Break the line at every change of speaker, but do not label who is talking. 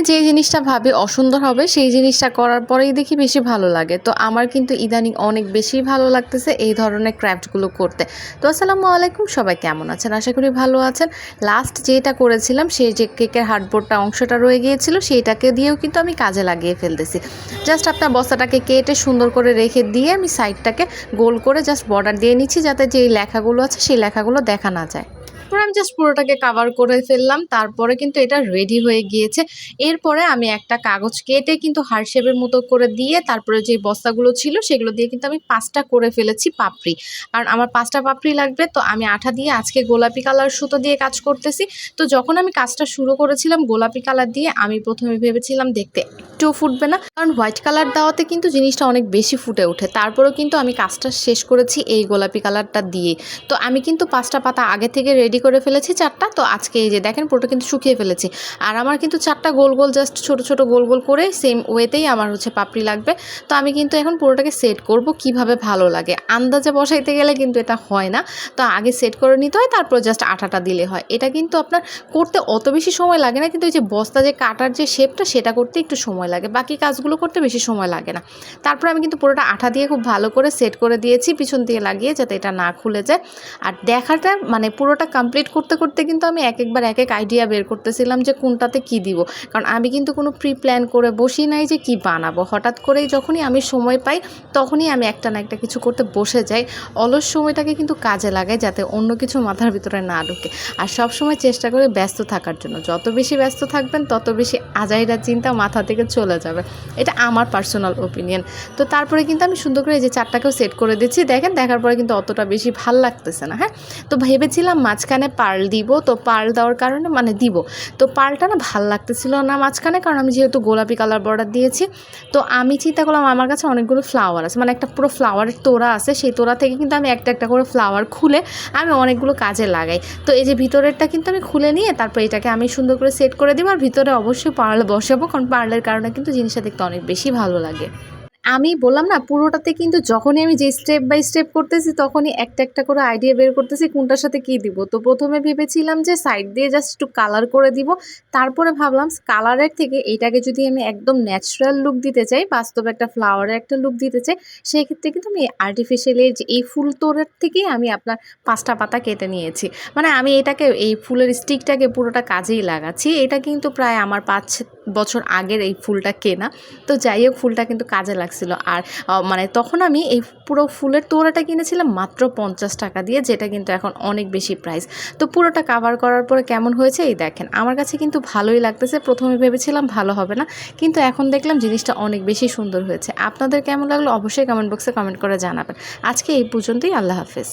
যে জিনিসটা ভাবি অসুন্দর হবে সেই জিনিসটা করার পরেই দেখি বেশি ভালো লাগে। তো আমার কিন্তু ইদানিং অনেক বেশি ভালো লাগতেছে এই ধরনের ক্রাফটগুলো করতে। তো আসসালামু আলাইকুম, সবাই কেমন আছেন? আশা করি ভালো আছেন। লাস্ট যেটা করেছিলাম সেই যে কেকের হার্ডবোর্ডটা অংশটা রয়ে গিয়েছিল সেইটাকে দিয়েও কিন্তু আমি কাজে লাগিয়ে ফেলতেছি। জাস্ট আপনার বস্তাটাকে কেটে সুন্দর করে রেখে দিয়ে আমি সাইডটাকে গোল করে জাস্ট বর্ডার দিয়ে নিচ্ছি, যাতে যেই লেখাগুলো আছে সেই লেখাগুলো দেখা না যায়। আমি জাস্ট পুরোটাকে কাভার করে ফেললাম, তারপরে কিন্তু এটা রেডি হয়ে গিয়েছে। এরপরে আমি একটা কাগজ কেটে কিন্তু হার্ট শেপের মতো করে দিয়ে তারপরে যে বস্তাগুলো ছিল সেগুলো দিয়ে কিন্তু আমি 5টা করে ফেলেছি পাপড়ি। কারণ আমার 5টা পাপড়ি লাগবে, তো আমি আঠা দিয়ে আজকে গোলাপি কালার সুতো দিয়ে কাজ করতেছি। তো যখন আমি কাজটা শুরু করেছিলাম গোলাপি কালার দিয়ে, আমি প্রথমে ভেবেছিলাম দেখতে একটুও ফুটবে না, কারণ হোয়াইট কালার দেওয়াতে কিন্তু জিনিসটা অনেক বেশি ফুটে ওঠে। তারপরেও কিন্তু আমি কাজটা শেষ করেছি এই গোলাপি কালারটা দিয়ে। তো আমি কিন্তু 5টা পাতা আগে থেকে রেডি করে ফেলেছি 4টা। তো আজকে এই যে দেখেন পুরোটা কিন্তু শুকিয়ে ফেলেছি। আর আমার কিন্তু 4টা গোল গোল জাস্ট ছোট ছোট গোল গোল করে সেম ওয়েতেই আমার পাপড়ি লাগবে। তো আমি কিন্তু এখন পুরোটাকে সেট করব কিভাবে ভালো লাগে। আন্দাজে বসাইতে গেলে কিন্তু এটা হয় না, তো আগে সেট করে নিতে হয়, তারপর জাস্ট আঠাটা দিলে হয়। এটা কিন্তু আপনার করতে অত বেশি সময় লাগে না, কিন্তু ওই যে বস্তা যে কাটার যে শেপটা সেটা করতে একটু সময় লাগে, বাকি কাজগুলো করতে বেশি সময় লাগে না। তারপর আমি কিন্তু পুরোটা আঠা দিয়ে খুব ভালো করে সেট করে দিয়েছি পিছন দিয়ে লাগিয়ে, যাতে এটা না খুলে যায়। আর দেখাটা মানে পুরোটা কমপ্লিট করতে করতে কিন্তু আমি একবার এক এক আইডিয়া বের করতেছিলাম যে কোনটাতে কি দিব। কারণ আমি কিন্তু কোনো প্রি প্ল্যান করে বসি নাই যে কি বানাবো। হঠাৎ করেই যখনই আমি সময় পাই তখনই আমি একটা না একটা কিছু করতে বসে যাই। অলস সময়টাকে কিন্তু কাজে লাগাই, যাতে অন্য কিছু মাথার ভিতরে না ঢুকে। আর সব সময় চেষ্টা করি ব্যস্ত থাকার জন্য। যত বেশি ব্যস্ত থাকবেন তত বেশি আজাইরা চিন্তা মাথা থেকে চলে যাবে। এটা আমার পার্সোনাল ওপিনিয়ন। তো তারপরে কিন্তু আমি সুন্দর করে এই যে 4টাকেও সেট করে দিচ্ছি। দেখেন, দেখার পরে কিন্তু অতটা বেশি ভাল লাগতেছে না। হ্যাঁ, তো ভেবেছিলাম মাঝখানে পার্ল দিব, তো পার্ল দেওয়ার কারণে মানে দিব, তো পার্লটা না ভাল লাগতেছিল না মাঝখানে, কারণ আমি যেহেতু গোলাপি কালার বর্ডার দিয়েছি। তো আমি চিন্তা করলাম আমার কাছে অনেকগুলো ফ্লাওয়ার আছে, মানে একটা পুরো ফ্লাওয়ারের তোড়া আছে, সেই তোড়া থেকে কিন্তু আমি একটা একটা করে ফ্লাওয়ার খুলে আমি অনেকগুলো কাজে লাগাই। তো এই যে ভিতরেরটা কিন্তু আমি খুলে নিয়ে তারপর এটাকে আমি সুন্দর করে সেট করে দিব। আর ভিতরে অবশ্যই পার্ল বসাবো, কারণ পার্লের কারণে কিন্তু জিনিসটা দেখতে অনেক বেশি ভালো লাগে। আমি বললাম না, পুরোটাতে কিন্তু যখনই আমি যে স্টেপ বাই স্টেপ করতেছি তখনই একটা একটা করে আইডিয়া বের করতেছি কোনটার সাথে কি দিব। তো প্রথমে ভেবেছিলাম যে সাইড দিয়ে জাস্ট একটু কালার করে দিব। তারপরে ভাবলাম কালারের থেকে এটাকে যদি আমি একদম ন্যাচারাল লুক দিতে চাই, বাস্তবে একটা ফ্লাওয়ারের একটা লুক দিতে চাই, সেই ক্ষেত্রে কিন্তু আমি আর্টিফিশিয়ালি যে এই ফুল তোড়ের থেকেই আমি আপনার 5টা পাতা কেটে নিয়েছি। মানে আমি এটাকে এই ফুলের স্টিকটাকে পুরোটা কাজেই লাগাচ্ছি। এটা কিন্তু প্রায় আমার 5 বছর আগের এই ফুলটা কেনা। তো যাই হোক, ফুলটা কিন্তু কাজে লাগছিল। আর মানে তখন আমি এই পুরো ফুলের তোড়াটা কিনেছিলাম মাত্র 50 টাকা দিয়ে, যেটা কিন্তু এখন অনেক বেশি প্রাইস। তো পুরোটা কাভার করার পরে কেমন হয়েছে এই দেখেন। আমার কাছে কিন্তু ভালোই লাগতেছে। প্রথমে ভেবেছিলাম ভালো হবে না, কিন্তু এখন দেখলাম জিনিসটা অনেক বেশি সুন্দর হয়েছে। আপনাদের কেমন লাগলো অবশ্যই কমেন্ট বক্সে কমেন্ট করে জানাবেন। আজকে এই পর্যন্তই। আল্লাহ হাফেজ।